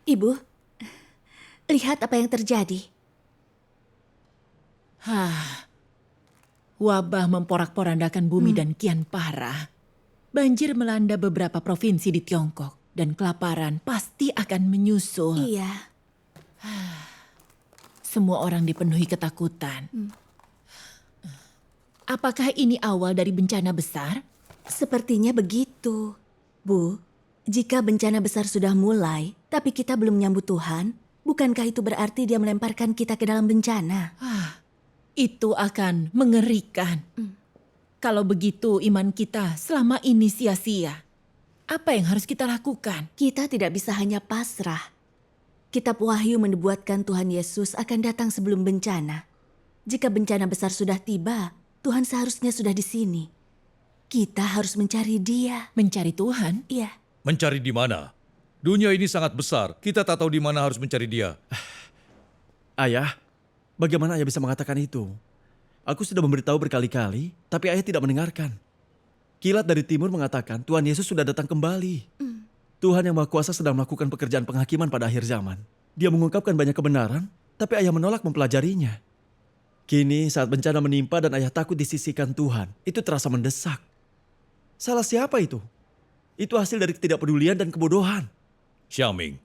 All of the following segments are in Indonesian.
Ibu, lihat apa yang terjadi. Wabah memporak-porandakan bumi dan kian parah. Banjir melanda beberapa provinsi di Tiongkok dan kelaparan pasti akan menyusul. Iya, Semua orang dipenuhi ketakutan. Apakah ini awal dari bencana besar? sepertinya begitu. Bu, jika bencana besar sudah mulai, tapi kita belum menyambut Tuhan, bukankah itu berarti dia melemparkan kita ke dalam bencana? Itu akan mengerikan. Kalau begitu iman kita selama ini sia-sia. Apa yang harus kita lakukan? Kita tidak bisa hanya pasrah. Kitab Wahyu menubuatkan Tuhan Yesus akan datang sebelum bencana. Jika bencana besar sudah tiba, Tuhan seharusnya sudah di sini. Kita harus mencari Dia. Mencari Tuhan? Iya. Mencari di mana? Dunia ini sangat besar. Kita tak tahu di mana harus mencari dia. Ayah, bagaimana ayah bisa mengatakan itu? Aku sudah memberitahu berkali-kali, tapi ayah tidak mendengarkan. Kilat dari timur mengatakan Tuhan Yesus sudah datang kembali. Tuhan yang Maha Kuasa sedang melakukan pekerjaan penghakiman pada akhir zaman. Dia mengungkapkan banyak kebenaran, tapi ayah menolak mempelajarinya. Kini saat bencana menimpa dan ayah takut disisihkan Tuhan, itu terasa mendesak. Salah siapa itu? Itu hasil dari ketidakpedulian dan kebodohan. Xiangming,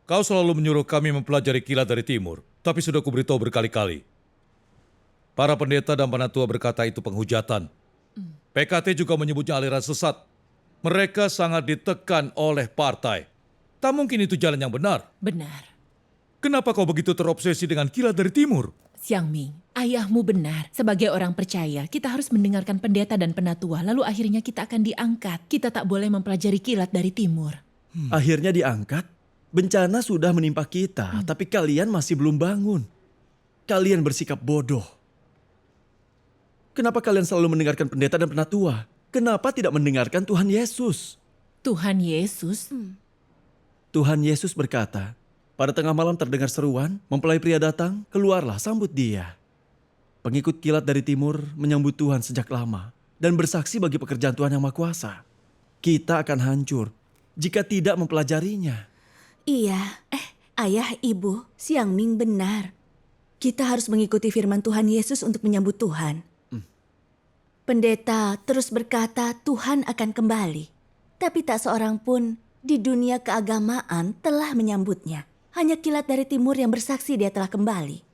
kau selalu menyuruh kami mempelajari kilat dari timur, tapi sudah kuberitahu berkali-kali. Para pendeta dan penatua berkata itu penghujatan. PKT juga menyebutnya aliran sesat. Mereka sangat ditekan oleh partai. Tak mungkin itu jalan yang benar. Benar. Kenapa kau begitu terobsesi dengan kilat dari timur? Xiangming, ayahmu benar. Sebagai orang percaya, kita harus mendengarkan pendeta dan penatua, lalu akhirnya kita akan diangkat. Kita tak boleh mempelajari kilat dari timur. Akhirnya diangkat, bencana sudah menimpa kita, tapi kalian masih belum bangun. Kalian bersikap bodoh. Kenapa kalian selalu mendengarkan pendeta dan penatua? Kenapa tidak mendengarkan Tuhan Yesus? Tuhan Yesus? Tuhan Yesus berkata, pada tengah malam terdengar seruan, mempelai pria datang, keluarlah sambut dia. Pengikut kilat dari timur menyambut Tuhan sejak lama dan bersaksi bagi pekerjaan Tuhan yang Maha Kuasa. Kita akan hancur jika tidak mempelajarinya. Iya, ayah, ibu, Xiangming benar. Kita harus mengikuti firman Tuhan Yesus untuk menyambut Tuhan. Pendeta terus berkata Tuhan akan kembali. Tapi tak seorang pun di dunia keagamaan telah menyambutnya. Hanya kilat dari timur yang bersaksi dia telah kembali.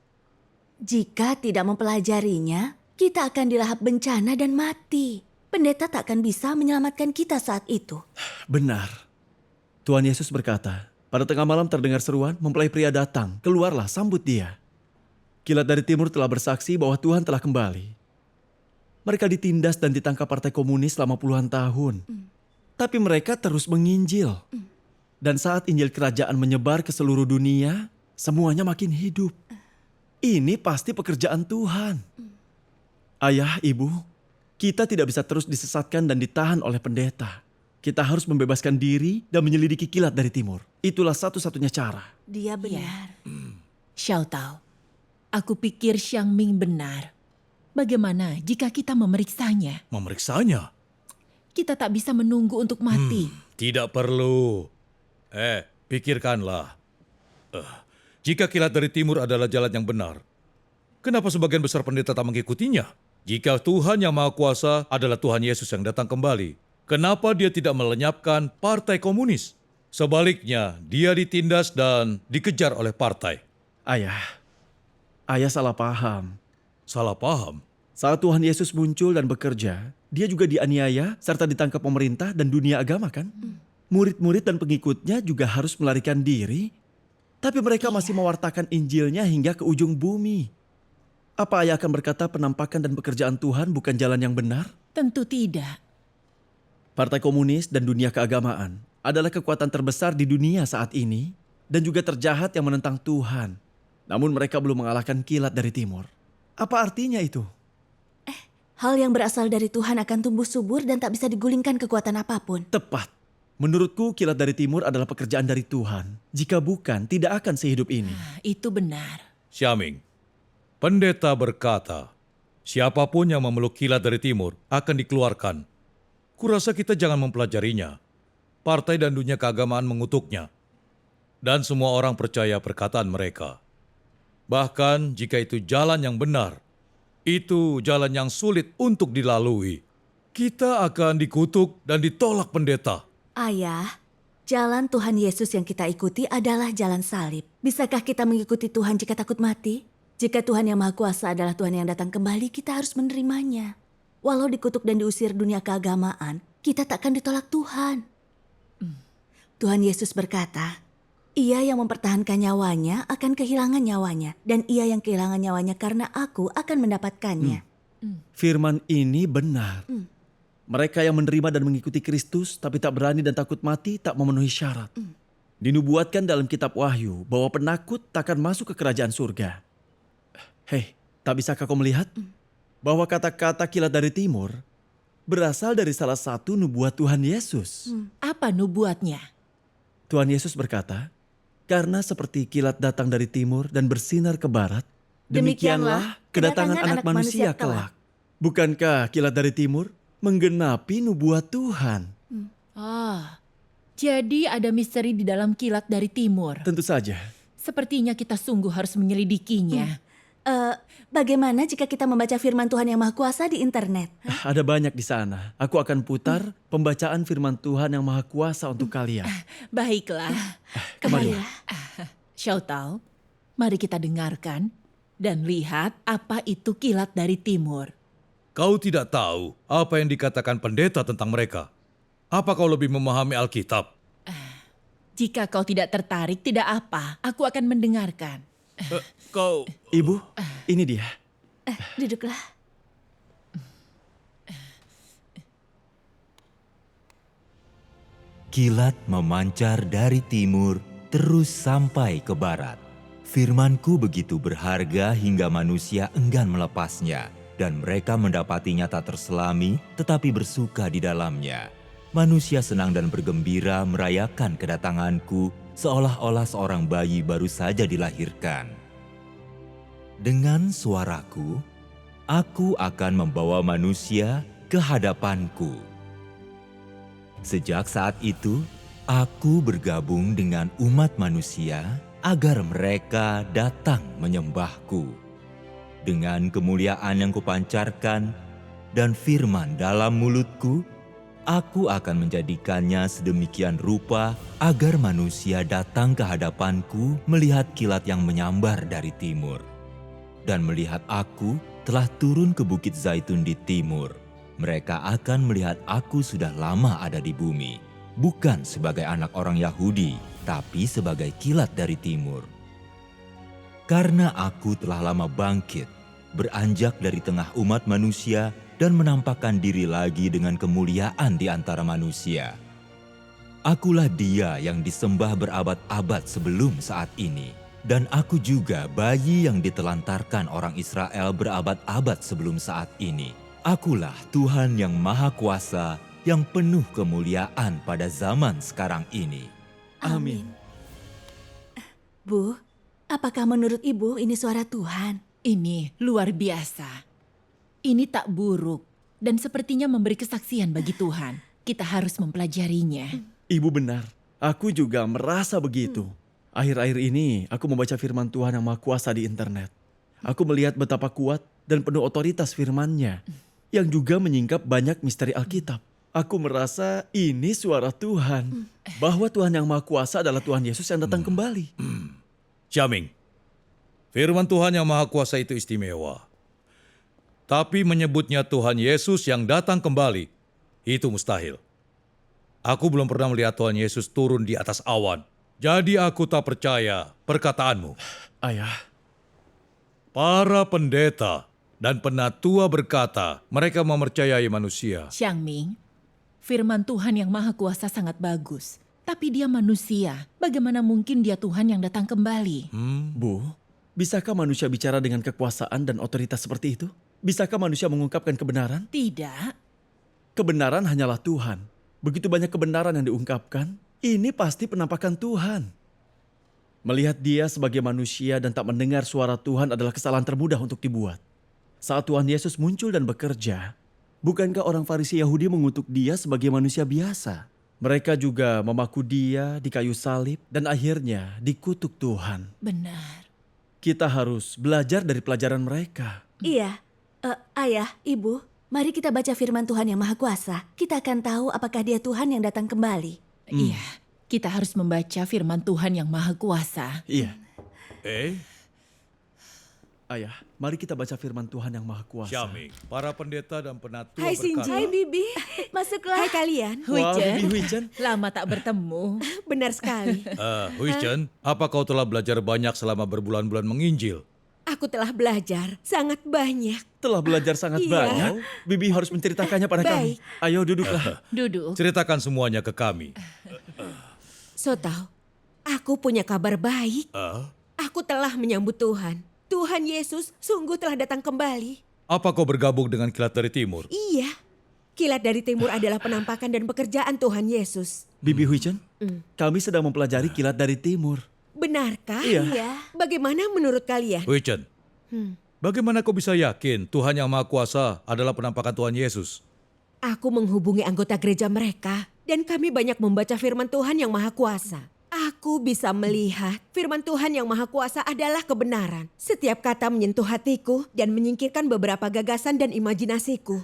Jika tidak mempelajarinya, kita akan dilahap bencana dan mati. Pendeta tak akan bisa menyelamatkan kita saat itu. Benar. Tuhan Yesus berkata, pada tengah malam terdengar seruan, mempelai pria datang, keluarlah sambut dia. Kilat dari timur telah bersaksi bahwa Tuhan telah kembali. Mereka ditindas dan ditangkap partai komunis selama puluhan tahun. Tapi mereka terus menginjil. Dan saat Injil Kerajaan menyebar ke seluruh dunia, semuanya makin hidup. Ini pasti pekerjaan Tuhan. Ayah, ibu, kita tidak bisa terus disesatkan dan ditahan oleh pendeta. Kita harus membebaskan diri dan menyelidiki kilat dari timur. Itulah satu-satunya cara. Dia benar. Xiao Tao, aku pikir Xiangming benar. Bagaimana jika kita memeriksanya? Memeriksanya? Kita tak bisa menunggu untuk mati. Tidak perlu. Pikirkanlah. Jika kilat dari timur adalah jalan yang benar, kenapa sebagian besar pendeta tak mengikutinya? Jika Tuhan yang Maha Kuasa adalah Tuhan Yesus yang datang kembali, kenapa dia tidak melenyapkan partai komunis? Sebaliknya, dia ditindas dan dikejar oleh partai. Ayah salah paham. Salah paham? Saat Tuhan Yesus muncul dan bekerja, dia juga dianiaya serta ditangkap pemerintah dan dunia agama kan? Murid-murid dan pengikutnya juga harus melarikan diri, tapi mereka masih mewartakan Injilnya hingga ke ujung bumi. Apa ayah akan berkata penampakan dan pekerjaan Tuhan bukan jalan yang benar? Tentu tidak. Partai komunis dan dunia keagamaan adalah kekuatan terbesar di dunia saat ini dan juga terjahat yang menentang Tuhan. Namun mereka belum mengalahkan kilat dari timur. Apa artinya itu? Hal yang berasal dari Tuhan akan tumbuh subur dan tak bisa digulingkan kekuatan apapun. Tepat. Menurutku kilat dari timur adalah pekerjaan dari Tuhan. Jika bukan, tidak akan sehidup ini. Itu benar. Xiaming, pendeta berkata, siapapun yang memeluk kilat dari timur akan dikeluarkan. Kurasa kita jangan mempelajarinya. Partai dan dunia keagamaan mengutuknya. dan semua orang percaya perkataan mereka. Bahkan jika itu jalan yang benar, itu jalan yang sulit untuk dilalui. Kita akan dikutuk dan ditolak pendeta. Ayah, jalan Tuhan Yesus yang kita ikuti adalah jalan salib. Bisakah kita mengikuti Tuhan jika takut mati? Jika Tuhan yang Maha Kuasa adalah Tuhan yang datang kembali, kita harus menerimanya. Walau dikutuk dan diusir dunia keagamaan, kita takkan ditolak Tuhan. Tuhan Yesus berkata, ia yang mempertahankan nyawanya akan kehilangan nyawanya, dan ia yang kehilangan nyawanya karena aku akan mendapatkannya. Firman ini benar. Mereka yang menerima dan mengikuti Kristus tapi tak berani dan takut mati tak memenuhi syarat. Dinubuatkan dalam kitab Wahyu bahwa penakut takkan masuk ke kerajaan surga. Hei, tak bisakah kau melihat bahwa kata-kata kilat dari timur berasal dari salah satu nubuat Tuhan Yesus? Apa nubuatnya? Tuhan Yesus berkata, karena seperti kilat datang dari timur dan bersinar ke barat, demikianlah kedatangan anak manusia kelak. Bukankah kilat dari timur menggenapi nubuat Tuhan? Jadi ada misteri di dalam kilat dari timur. Tentu saja. Sepertinya kita sungguh harus menyelidikinya. Bagaimana jika kita membaca firman Tuhan yang Maha Kuasa di internet? Ada banyak di sana. Aku akan putar pembacaan firman Tuhan yang Maha Kuasa untuk kalian. Baiklah. Kemarilah. Syautau, mari kita dengarkan dan lihat apa itu kilat dari timur. Kau tidak tahu apa yang dikatakan pendeta tentang mereka. Apa kau lebih memahami Alkitab? Jika kau tidak tertarik, tidak apa. Aku akan mendengarkan. Kau... Ibu, ini dia. Duduklah. Kilat memancar dari timur terus sampai ke barat. Firmanku begitu berharga hingga manusia enggan melepasnya. Dan mereka mendapatinya tak terselami tetapi bersuka di dalamnya. Manusia senang dan bergembira merayakan kedatanganku seolah-olah seorang bayi baru saja dilahirkan. Dengan suaraku, aku akan membawa manusia ke hadapanku. Sejak saat itu, aku bergabung dengan umat manusia agar mereka datang menyembahku. Dengan kemuliaan yang kupancarkan dan firman dalam mulutku, aku akan menjadikannya sedemikian rupa agar manusia datang ke hadapanku melihat kilat yang menyambar dari timur. Dan melihat aku telah turun ke Bukit Zaitun di timur. Mereka akan melihat aku sudah lama ada di bumi, bukan sebagai anak orang Yahudi, tapi sebagai kilat dari timur. Karena aku telah lama bangkit, beranjak dari tengah umat manusia dan menampakkan diri lagi dengan kemuliaan di antara manusia. Akulah dia yang disembah berabad-abad sebelum saat ini. Dan aku juga bayi yang ditelantarkan orang Israel berabad-abad sebelum saat ini. Akulah Tuhan yang Maha Kuasa yang penuh kemuliaan pada zaman sekarang ini. Amin. Bu, apakah menurut Ibu ini suara Tuhan? Ini luar biasa. Ini tak buruk dan sepertinya memberi kesaksian bagi Tuhan. Kita harus mempelajarinya. Ibu benar, aku juga merasa begitu. Akhir-akhir ini aku membaca firman Tuhan yang Maha Kuasa di internet. Aku melihat betapa kuat dan penuh otoritas firman-Nya yang juga menyingkap banyak misteri Alkitab. Aku merasa ini suara Tuhan, bahwa Tuhan yang Maha Kuasa adalah Tuhan Yesus yang datang kembali. Xiaming, firman Tuhan yang Maha Kuasa itu istimewa. Tapi menyebutnya Tuhan Yesus yang datang kembali, itu mustahil. Aku belum pernah melihat Tuhan Yesus turun di atas awan. Jadi aku tak percaya perkataanmu. Ayah, Para pendeta dan penatua berkata mereka mempercayai manusia. Xiangming, firman Tuhan yang Maha Kuasa sangat bagus. Tapi dia manusia. Bagaimana mungkin dia Tuhan yang datang kembali? Bu, bisakah manusia bicara dengan kekuasaan dan otoritas seperti itu? Bisakah manusia mengungkapkan kebenaran? Tidak. Kebenaran hanyalah Tuhan. Begitu banyak kebenaran yang diungkapkan, ini pasti penampakan Tuhan. Melihat dia sebagai manusia dan tak mendengar suara Tuhan adalah kesalahan termudah untuk dibuat. Saat Tuhan Yesus muncul dan bekerja, bukankah orang Farisi Yahudi mengutuk dia sebagai manusia biasa? Mereka juga memaku dia di kayu salib dan akhirnya dikutuk Tuhan. Benar. Kita harus belajar dari pelajaran mereka. Iya, Ayah, Ibu, mari kita baca firman Tuhan yang Maha Kuasa. Kita akan tahu apakah dia Tuhan yang datang kembali. Iya, kita harus membaca firman Tuhan yang Maha Kuasa. Iya, Eh, Ayah, mari kita baca firman Tuhan yang Maha Kuasa. Syaming, para pendeta dan penatua Hai berkata, Sinji. Hai Bibi, masuklah. Hai kalian. Wah, Huichen, Bibi Huichen. lama tak bertemu. Benar sekali. Huichen, apa kau telah belajar banyak selama berbulan-bulan menginjil? Aku telah belajar sangat banyak. Telah belajar sangat Iya. banyak. Bibi harus menceritakannya pada kami. Baik. Ayo duduklah. Duduk. Ceritakan semuanya ke kami. Sotau, aku punya kabar baik. Aku telah menyambut Tuhan. Tuhan Yesus sungguh telah datang kembali. Apa kau bergabung dengan Kilat dari Timur? Iya. Kilat dari Timur adalah penampakan dan pekerjaan Tuhan Yesus. Bibi Huichen, kami sedang mempelajari Kilat dari Timur. Benarkah? Iya. Bagaimana menurut kalian? Huichen, bagaimana kau bisa yakin Tuhan yang Maha Kuasa adalah penampakan Tuhan Yesus? Aku menghubungi anggota gereja mereka dan kami banyak membaca firman Tuhan yang Maha Kuasa. Aku bisa melihat firman Tuhan yang Maha Kuasa adalah kebenaran. Setiap kata menyentuh hatiku dan menyingkirkan beberapa gagasan dan imajinasiku.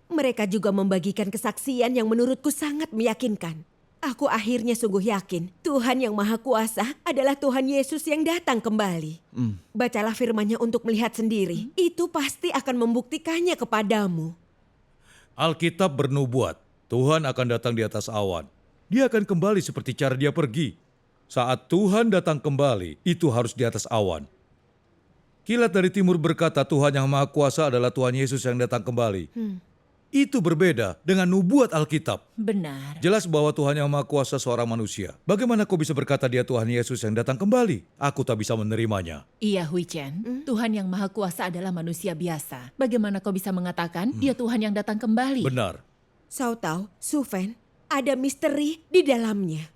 Mereka juga membagikan kesaksian yang menurutku sangat meyakinkan. Aku akhirnya sungguh yakin Tuhan yang Maha Kuasa adalah Tuhan Yesus yang datang kembali. Bacalah firman-Nya untuk melihat sendiri. Itu pasti akan membuktikannya kepadamu. Alkitab bernubuat, Tuhan akan datang di atas awan. Dia akan kembali seperti cara dia pergi. Saat Tuhan datang kembali, itu harus di atas awan. Kilat dari Timur berkata Tuhan yang Maha Kuasa adalah Tuhan Yesus yang datang kembali. Itu berbeda dengan nubuat Alkitab. Benar. Jelas bahwa Tuhan yang Maha Kuasa seorang manusia. Bagaimana kau bisa berkata dia Tuhan Yesus yang datang kembali? Aku tak bisa menerimanya. Iya, Huichen. Tuhan yang Maha Kuasa adalah manusia biasa. Bagaimana kau bisa mengatakan dia Tuhan yang datang kembali? Benar. Sautau, Suven, ada misteri di dalamnya.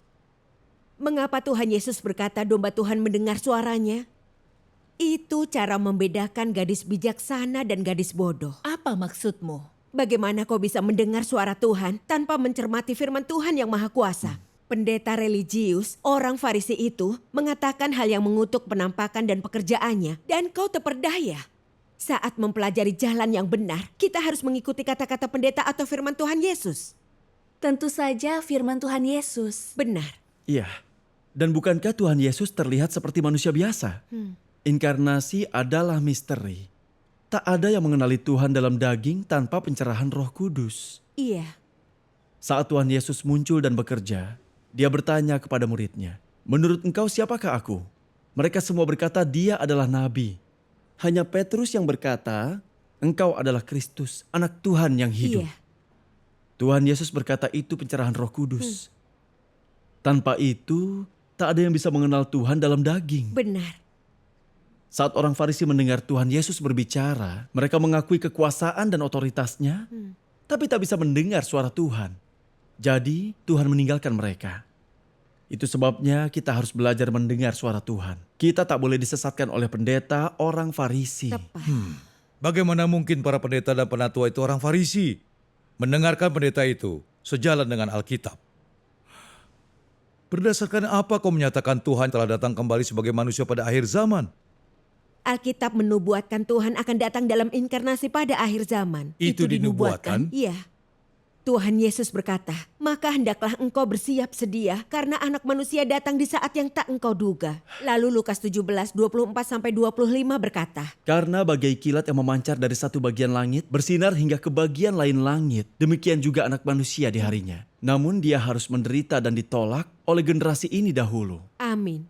Mengapa Tuhan Yesus berkata domba Tuhan mendengar suaranya? Itu cara membedakan gadis bijaksana dan gadis bodoh. Apa maksudmu? Bagaimana kau bisa mendengar suara Tuhan tanpa mencermati firman Tuhan yang Maha Kuasa? Pendeta religius, orang Farisi itu, mengatakan hal yang mengutuk penampakan dan pekerjaannya, dan kau terperdaya. Saat mempelajari jalan yang benar, kita harus mengikuti kata-kata pendeta atau firman Tuhan Yesus. Tentu saja firman Tuhan Yesus. Benar. Iya. Dan bukankah Tuhan Yesus terlihat seperti manusia biasa? Inkarnasi adalah misteri. Tak ada yang mengenali Tuhan dalam daging tanpa pencerahan Roh Kudus. Iya. Saat Tuhan Yesus muncul dan bekerja, dia bertanya kepada muridnya, "Menurut engkau siapakah aku?" Mereka semua berkata dia adalah nabi. Hanya Petrus yang berkata, "Engkau adalah Kristus, anak Tuhan yang hidup." Iya. Tuhan Yesus berkata itu pencerahan Roh Kudus. Tanpa itu, tak ada yang bisa mengenal Tuhan dalam daging. Benar. Saat orang Farisi mendengar Tuhan Yesus berbicara, mereka mengakui kekuasaan dan otoritasnya, tapi tak bisa mendengar suara Tuhan. Jadi, Tuhan meninggalkan mereka. Itu sebabnya kita harus belajar mendengar suara Tuhan. Kita tak boleh disesatkan oleh pendeta orang Farisi. Tepat. Bagaimana mungkin para pendeta dan penatua itu orang Farisi? Mendengarkan pendeta itu sejalan dengan Alkitab. Berdasarkan apa kau menyatakan Tuhan telah datang kembali sebagai manusia pada akhir zaman? Alkitab menubuatkan Tuhan akan datang dalam inkarnasi pada akhir zaman. Itu dinubuatkan? Iya. Tuhan Yesus berkata, maka hendaklah engkau bersiap sedia karena anak manusia datang di saat yang tak engkau duga. Lalu Lukas 17:24-25 berkata, Karena bagai kilat yang memancar dari satu bagian langit, bersinar hingga ke bagian lain langit, demikian juga anak manusia di harinya. Namun dia harus menderita dan ditolak oleh generasi ini dahulu. amin.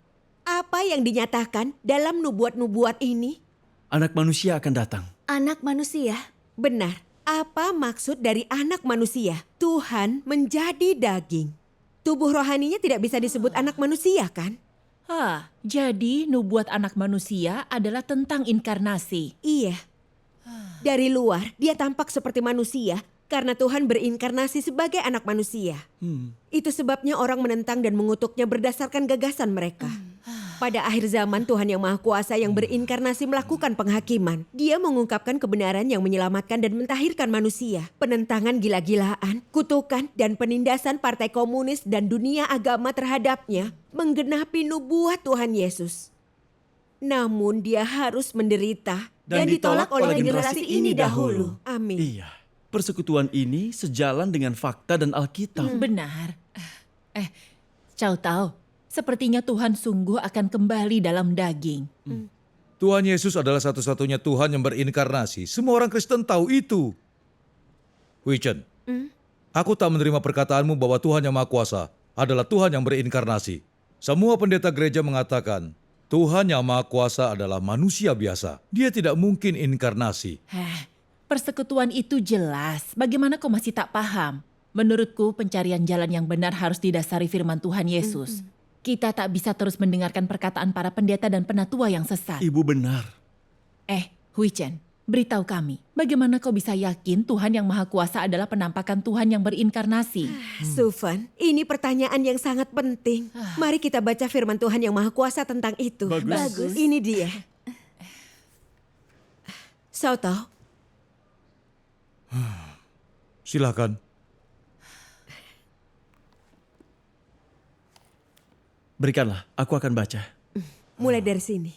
Apa yang dinyatakan dalam nubuat-nubuat ini? Anak manusia akan datang. Anak manusia. Benar. Apa maksud dari anak manusia? Tuhan menjadi daging. Tubuh rohaninya tidak bisa disebut anak manusia kan? Jadi nubuat anak manusia adalah tentang inkarnasi. Iya. Dari luar dia tampak seperti manusia karena Tuhan berinkarnasi sebagai anak manusia. Itu sebabnya orang menentang dan mengutuknya berdasarkan gagasan mereka. Pada akhir zaman Tuhan Yang Maha Kuasa yang berinkarnasi melakukan penghakiman. Dia mengungkapkan kebenaran yang menyelamatkan dan mentahirkan manusia. Penentangan gila-gilaan, kutukan, dan penindasan partai komunis dan dunia agama terhadapnya menggenapi nubuat Tuhan Yesus. Namun dia harus menderita dan ditolak oleh generasi ini dahulu. Amin. Iya, persekutuan ini sejalan dengan fakta dan Alkitab. Benar. Chow tahu, sepertinya Tuhan sungguh akan kembali dalam daging. Tuhan Yesus adalah satu-satunya Tuhan yang berinkarnasi. Semua orang Kristen tahu itu. Hui Chen, aku tak menerima perkataanmu bahwa Tuhan yang Maha Kuasa adalah Tuhan yang berinkarnasi. Semua pendeta gereja mengatakan, Tuhan yang Maha Kuasa adalah manusia biasa. Dia tidak mungkin inkarnasi. Persekutuan itu jelas. Bagaimana kau masih tak paham? Menurutku, pencarian jalan yang benar harus didasari firman Tuhan Yesus. Kita tak bisa terus mendengarkan perkataan para pendeta dan penatua yang sesat. Ibu benar. Hui Chen, beritahu kami, bagaimana kau bisa yakin Tuhan yang Maha Kuasa adalah penampakan Tuhan yang berinkarnasi? Sufan, ini pertanyaan yang sangat penting. Mari kita baca firman Tuhan Yang Maha Kuasa tentang itu. Bagus. Ini dia. Soto, Silakan. Berikanlah, aku akan baca. mulai dari sini.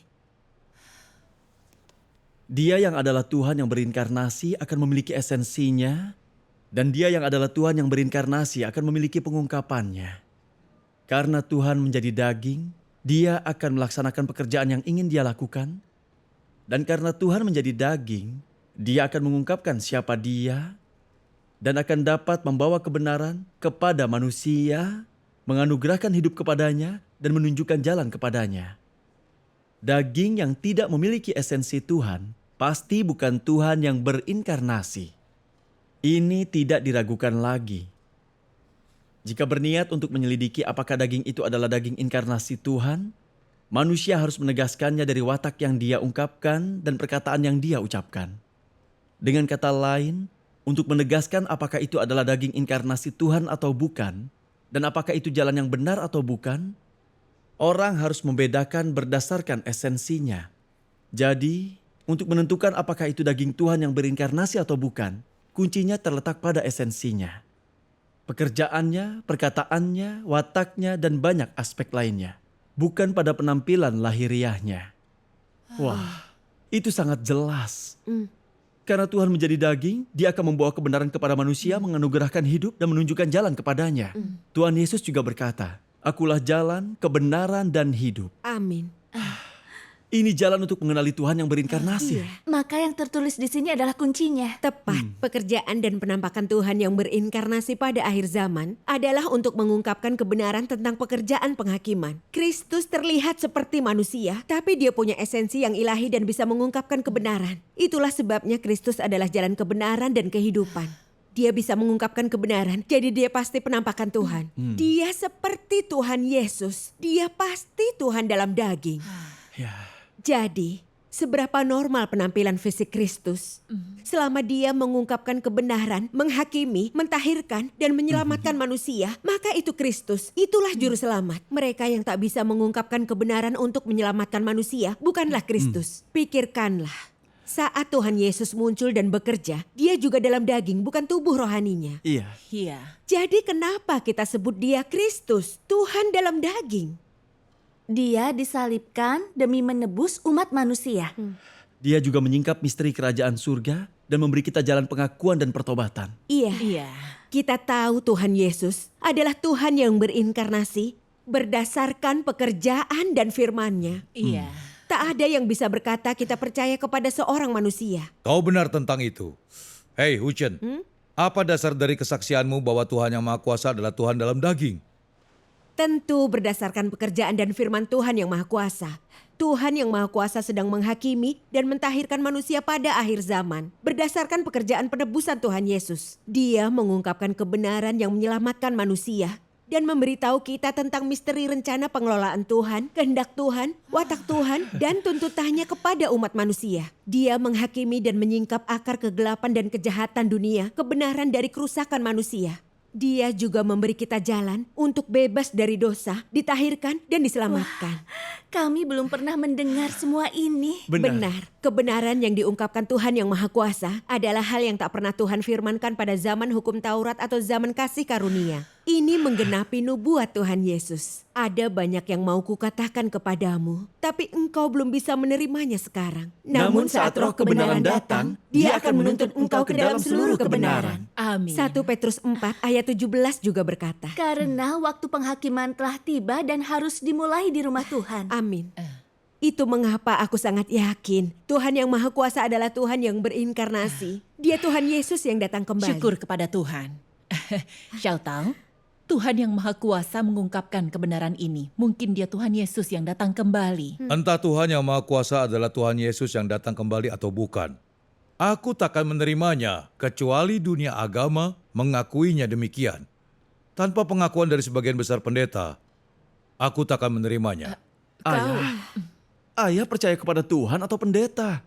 Dia yang adalah Tuhan yang berinkarnasi akan memiliki esensinya, dan dia yang adalah Tuhan yang berinkarnasi akan memiliki pengungkapannya. Karena Tuhan menjadi daging, dia akan melaksanakan pekerjaan yang ingin dia lakukan. Dan karena Tuhan menjadi daging, dia akan mengungkapkan siapa dia, dan akan dapat membawa kebenaran kepada manusia, menganugerahkan hidup kepadanya, dan menunjukkan jalan kepadanya. Daging yang tidak memiliki esensi Tuhan pasti bukan Tuhan yang berinkarnasi. Ini tidak diragukan lagi. Jika berniat untuk menyelidiki apakah daging itu adalah daging inkarnasi Tuhan, manusia harus menegaskannya dari watak yang dia ungkapkan dan perkataan yang dia ucapkan. Dengan kata lain, untuk menegaskan apakah itu adalah daging inkarnasi Tuhan atau bukan, dan apakah itu jalan yang benar atau bukan, orang harus membedakan berdasarkan esensinya. Jadi, untuk menentukan apakah itu daging Tuhan yang berinkarnasi atau bukan, kuncinya terletak pada esensinya. Pekerjaannya, perkataannya, wataknya, dan banyak aspek lainnya. Bukan pada penampilan lahiriahnya. Wah, itu sangat jelas. Karena Tuhan menjadi daging, dia akan membawa kebenaran kepada manusia, menganugerahkan hidup, dan menunjukkan jalan kepadanya. Tuhan Yesus juga berkata, "Akulah jalan, kebenaran, dan hidup." Amin. Ini jalan untuk mengenali Tuhan yang berinkarnasi. Maka yang tertulis di sini adalah kuncinya. Tepat, pekerjaan dan penampakan Tuhan yang berinkarnasi pada akhir zaman adalah untuk mengungkapkan kebenaran tentang pekerjaan penghakiman. Kristus terlihat seperti manusia, tapi dia punya esensi yang ilahi dan bisa mengungkapkan kebenaran. Itulah sebabnya Kristus adalah jalan kebenaran dan kehidupan. Dia bisa mengungkapkan kebenaran, jadi dia pasti penampakan Tuhan. Dia seperti Tuhan Yesus, dia pasti Tuhan dalam daging. Ya. Jadi, seberapa normal penampilan fisik Kristus? Selama dia mengungkapkan kebenaran, menghakimi, mentahirkan, dan menyelamatkan manusia, maka itu Kristus. Itulah juru selamat. Mereka yang tak bisa mengungkapkan kebenaran untuk menyelamatkan manusia, bukanlah Kristus. Pikirkanlah, saat Tuhan Yesus muncul dan bekerja, dia juga dalam daging, bukan tubuh rohaninya. Iya. Iya. Jadi kenapa kita sebut dia Kristus, Tuhan dalam daging? Dia disalibkan demi menebus umat manusia. Dia juga menyingkap misteri kerajaan surga dan memberi kita jalan pengakuan dan pertobatan. Iya. Iya. Kita tahu Tuhan Yesus adalah Tuhan yang berinkarnasi berdasarkan pekerjaan dan firman-Nya. Iya. Tak ada yang bisa berkata kita percaya kepada seorang manusia. Kau benar tentang itu. Hei, Hu Chen, apa dasar dari kesaksianmu bahwa Tuhan yang Maha Kuasa adalah Tuhan dalam daging? Tentu berdasarkan pekerjaan dan firman Tuhan yang Maha Kuasa. Tuhan yang Maha Kuasa sedang menghakimi dan mentahirkan manusia pada akhir zaman. Berdasarkan pekerjaan penebusan Tuhan Yesus. Dia mengungkapkan kebenaran yang menyelamatkan manusia. Dan memberitahu kita tentang misteri rencana pengelolaan Tuhan, kehendak Tuhan, watak Tuhan, dan tuntutannya kepada umat manusia. Dia menghakimi dan menyingkap akar kegelapan dan kejahatan dunia, kebenaran dari kerusakan manusia. Dia juga memberi kita jalan untuk bebas dari dosa, ditahirkan dan diselamatkan. Kami belum pernah mendengar semua ini. Benar. Kebenaran yang diungkapkan Tuhan yang Maha Kuasa adalah hal yang tak pernah Tuhan firmankan pada zaman hukum Taurat atau zaman kasih karunia. Ini menggenapi nubuat Tuhan Yesus. Ada banyak yang mau kukatakan kepadamu, tapi engkau belum bisa menerimanya sekarang. Namun saat roh kebenaran datang, dia akan menuntun engkau ke dalam seluruh kebenaran. Amin. 1 Petrus 4 ayat 17 juga berkata, Karena waktu penghakiman telah tiba dan harus dimulai di rumah Tuhan. Amin. Itu mengapa aku sangat yakin Tuhan yang Maha Kuasa adalah Tuhan yang berinkarnasi. Dia Tuhan Yesus yang datang kembali. Syukur kepada Tuhan. Syautau, Tuhan yang Maha Kuasa mengungkapkan kebenaran ini. Mungkin dia Tuhan Yesus yang datang kembali. Entah Tuhan yang Maha Kuasa adalah Tuhan Yesus yang datang kembali atau bukan. Aku takkan menerimanya kecuali dunia agama mengakuinya demikian. Tanpa pengakuan dari sebagian besar pendeta, aku takkan menerimanya. Ayah percaya kepada Tuhan atau pendeta?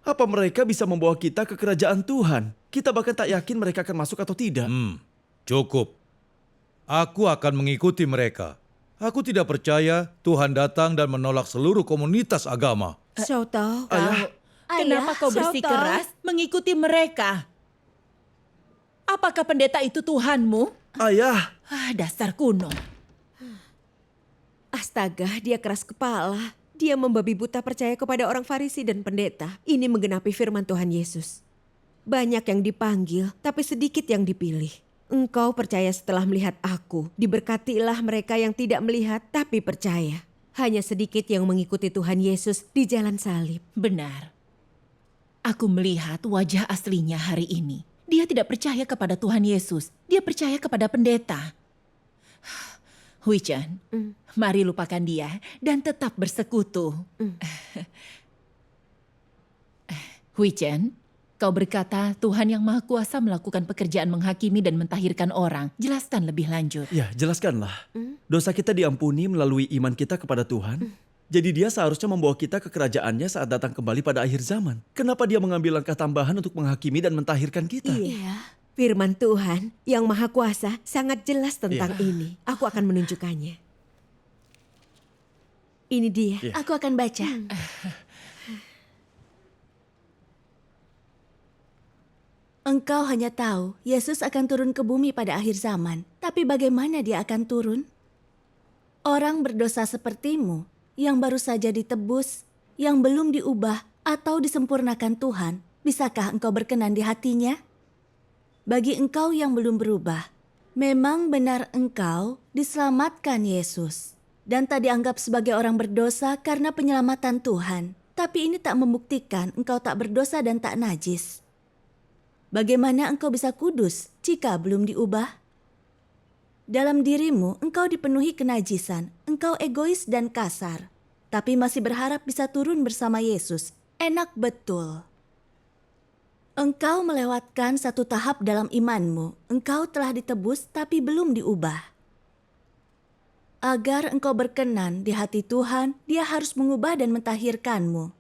Apa mereka bisa membawa kita ke kerajaan Tuhan? Kita bahkan tak yakin mereka akan masuk atau tidak. Cukup. Aku akan mengikuti mereka. Aku tidak percaya Tuhan datang dan menolak seluruh komunitas agama. Syautau, Kenapa kau bersikeras mengikuti mereka? Apakah pendeta itu Tuhanmu? Ayah, Dasar kuno. astaga, dia keras kepala. Dia membabi buta percaya kepada orang Farisi dan pendeta. Ini menggenapi firman Tuhan Yesus. Banyak yang dipanggil, tapi sedikit yang dipilih. Engkau percaya setelah melihat aku. Diberkatilah mereka yang tidak melihat, tapi percaya. Hanya sedikit yang mengikuti Tuhan Yesus di jalan salib. Benar. Aku melihat wajah aslinya hari ini. Dia tidak percaya kepada Tuhan Yesus. Dia percaya kepada pendeta. Huichan, mari lupakan dia dan tetap bersekutu. Huichan, kau berkata Tuhan yang Maha Kuasa melakukan pekerjaan menghakimi dan mentahirkan orang. Jelaskan lebih lanjut. ya jelaskanlah. Dosa kita diampuni melalui iman kita kepada Tuhan. Jadi dia seharusnya membawa kita ke kerajaannya saat datang kembali pada akhir zaman. Kenapa dia mengambil langkah tambahan untuk menghakimi dan mentahirkan kita? Iya. Firman Tuhan yang Maha Kuasa sangat jelas tentang ini. Aku akan menunjukkannya. Ini dia. Iya. Aku akan baca. Engkau hanya tahu Yesus akan turun ke bumi pada akhir zaman. Tapi bagaimana dia akan turun? Orang berdosa sepertimu yang baru saja ditebus, yang belum diubah atau disempurnakan Tuhan, bisakah engkau berkenan di hatinya? Bagi engkau yang belum berubah, memang benar engkau diselamatkan Yesus dan tak dianggap sebagai orang berdosa karena penyelamatan Tuhan. Tapi ini tak membuktikan engkau tak berdosa dan tak najis. Bagaimana engkau bisa kudus jika belum diubah? Dalam dirimu engkau dipenuhi kenajisan, engkau egois dan kasar, tapi masih berharap bisa turun bersama Yesus. Enak betul. Engkau melewatkan satu tahap dalam imanmu. Engkau telah ditebus tapi belum diubah. Agar engkau berkenan di hati Tuhan, Dia harus mengubah dan mentahirkanmu.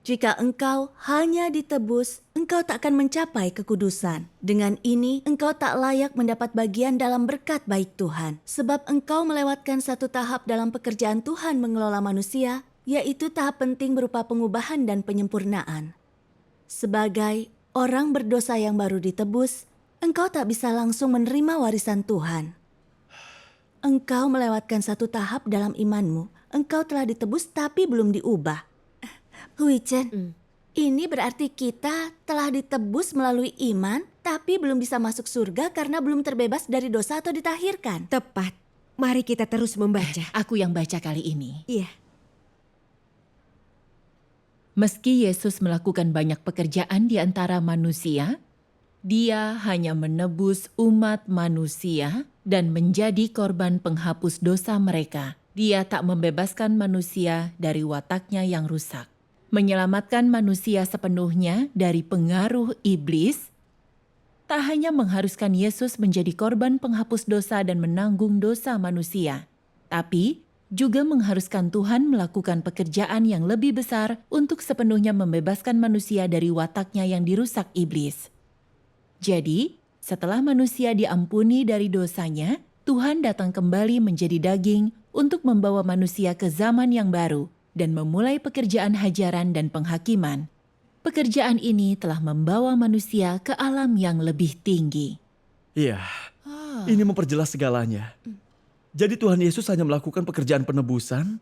Jika engkau hanya ditebus, engkau tak akan mencapai kekudusan. Dengan ini, engkau tak layak mendapat bagian dalam berkat baik Tuhan. Sebab engkau melewatkan satu tahap dalam pekerjaan Tuhan mengelola manusia, yaitu tahap penting berupa pengubahan dan penyempurnaan. Sebagai orang berdosa yang baru ditebus, engkau tak bisa langsung menerima warisan Tuhan. Engkau melewatkan satu tahap dalam imanmu. Engkau telah ditebus tapi belum diubah. Huichan, ini berarti kita telah ditebus melalui iman, tapi belum bisa masuk surga karena belum terbebas dari dosa atau ditahirkan. Tepat. Mari kita terus membaca. Aku yang baca kali ini. Iya. Meski Yesus melakukan banyak pekerjaan di antara manusia, Dia hanya menebus umat manusia dan menjadi korban penghapus dosa mereka. Dia tak membebaskan manusia dari wataknya yang rusak. Menyelamatkan manusia sepenuhnya dari pengaruh iblis, tak hanya mengharuskan Yesus menjadi korban penghapus dosa dan menanggung dosa manusia, tapi juga mengharuskan Tuhan melakukan pekerjaan yang lebih besar untuk sepenuhnya membebaskan manusia dari wataknya yang dirusak iblis. Jadi, Setelah manusia diampuni dari dosanya, Tuhan datang kembali menjadi daging untuk membawa manusia ke zaman yang baru dan memulai pekerjaan hajaran dan penghakiman. Pekerjaan ini telah membawa manusia ke alam yang lebih tinggi. Iya, ini memperjelas segalanya. Jadi Tuhan Yesus hanya melakukan pekerjaan penebusan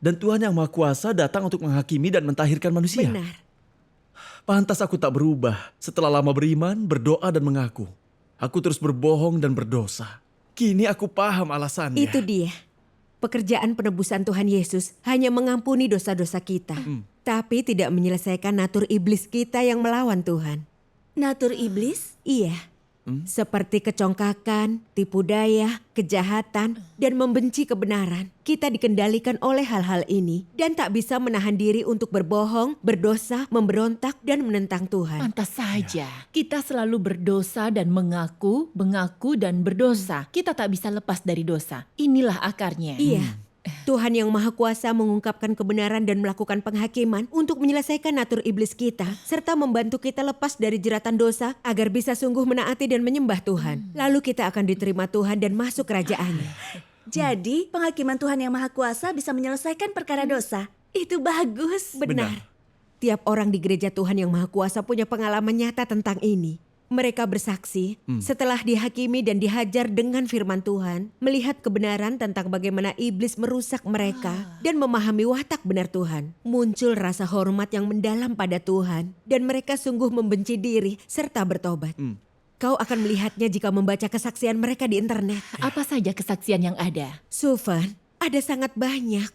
dan Tuhan yang Maha Kuasa datang untuk menghakimi dan mentahirkan manusia. Benar. Pantas aku tak berubah setelah lama beriman, berdoa dan mengaku. Aku terus berbohong dan berdosa. Kini aku paham alasannya. Itu dia. Pekerjaan penebusan Tuhan Yesus hanya mengampuni dosa-dosa kita, tapi tidak menyelesaikan natur iblis kita yang melawan Tuhan. Natur iblis? Iya, seperti kecongkakan, tipu daya, kejahatan, dan membenci kebenaran. Kita dikendalikan oleh hal-hal ini dan tak bisa menahan diri untuk berbohong, berdosa, memberontak, dan menentang Tuhan. Pantas saja, kita selalu berdosa dan mengaku, dan berdosa. Kita tak bisa lepas dari dosa. Inilah akarnya. Iya. Tuhan yang Maha Kuasa mengungkapkan kebenaran dan melakukan penghakiman untuk menyelesaikan natur iblis kita, serta membantu kita lepas dari jeratan dosa agar bisa sungguh menaati dan menyembah Tuhan. Lalu kita akan diterima Tuhan dan masuk kerajaannya. Jadi, penghakiman Tuhan yang Maha Kuasa bisa menyelesaikan perkara dosa. Itu bagus. Benar. Tiap orang di gereja Tuhan yang Maha Kuasa punya pengalaman nyata tentang ini. Mereka bersaksi setelah dihakimi dan dihajar dengan firman Tuhan, melihat kebenaran tentang bagaimana iblis merusak mereka dan memahami watak benar Tuhan. Muncul rasa hormat yang mendalam pada Tuhan dan mereka sungguh membenci diri serta bertobat. Kau akan melihatnya jika membaca kesaksian mereka di internet. Apa saja kesaksian yang ada? Sufan, ada sangat banyak.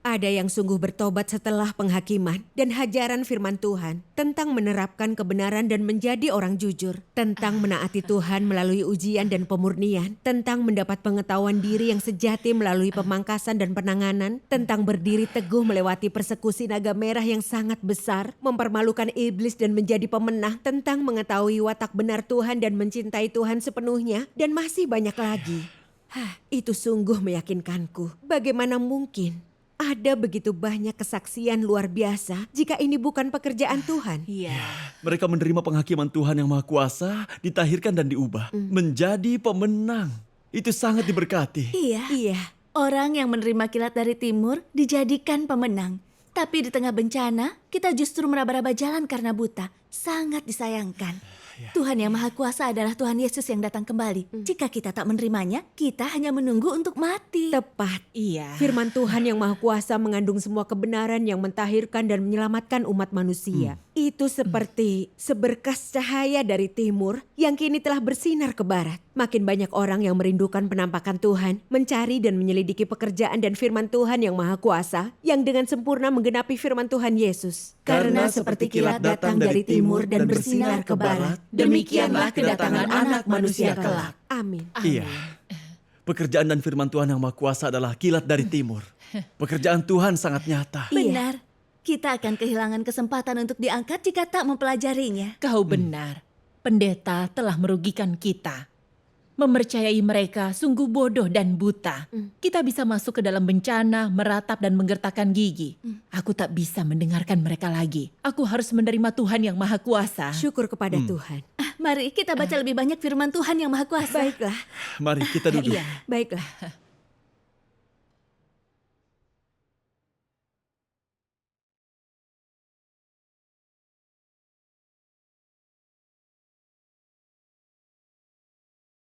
Ada yang sungguh bertobat setelah penghakiman dan hajaran firman Tuhan tentang menerapkan kebenaran dan menjadi orang jujur, tentang menaati Tuhan melalui ujian dan pemurnian, tentang mendapat pengetahuan diri yang sejati melalui pemangkasan dan penanganan, tentang berdiri teguh melewati persekusi naga merah yang sangat besar, mempermalukan iblis dan menjadi pemenang, tentang mengetahui watak benar Tuhan dan mencintai Tuhan sepenuhnya, dan masih banyak lagi. Itu sungguh meyakinkanku. Bagaimana mungkin ada begitu banyak kesaksian luar biasa jika ini bukan pekerjaan Tuhan? Iya. Mereka menerima penghakiman Tuhan yang Maha Kuasa, ditahirkan dan diubah menjadi pemenang. Itu sangat diberkati. Iya. Orang yang menerima kilat dari timur dijadikan pemenang. Tapi di tengah bencana, kita justru meraba-raba jalan karena buta. Sangat disayangkan. Tuhan yang Maha Kuasa adalah Tuhan Yesus yang datang kembali. Jika kita tak menerimanya, kita hanya menunggu untuk mati. Tepat. Iya. Firman Tuhan yang Maha Kuasa mengandung semua kebenaran yang mentahirkan dan menyelamatkan umat manusia. Itu seperti seberkas cahaya dari timur yang kini telah bersinar ke barat. Makin banyak orang yang merindukan penampakan Tuhan, mencari dan menyelidiki pekerjaan dan firman Tuhan yang Maha Kuasa, yang dengan sempurna menggenapi firman Tuhan Yesus. Karena seperti kilat datang dari timur dan bersinar ke barat, demikianlah kedatangan Anak Manusia kelak. Amin. Iya. Pekerjaan dan firman Tuhan yang Maha Kuasa adalah kilat dari timur. Pekerjaan Tuhan sangat nyata. Benar. Kita akan kehilangan kesempatan untuk diangkat jika tak mempelajarinya. Kau benar. Pendeta telah merugikan kita. Mempercayai mereka sungguh bodoh dan buta. Kita bisa masuk ke dalam bencana, meratap dan menggertakkan gigi. Aku tak bisa mendengarkan mereka lagi. Aku harus menerima Tuhan yang Maha Kuasa. Syukur kepada Tuhan. Mari kita baca lebih banyak firman Tuhan yang Maha Kuasa. Baiklah, Mari kita duduk. Iya. baiklah.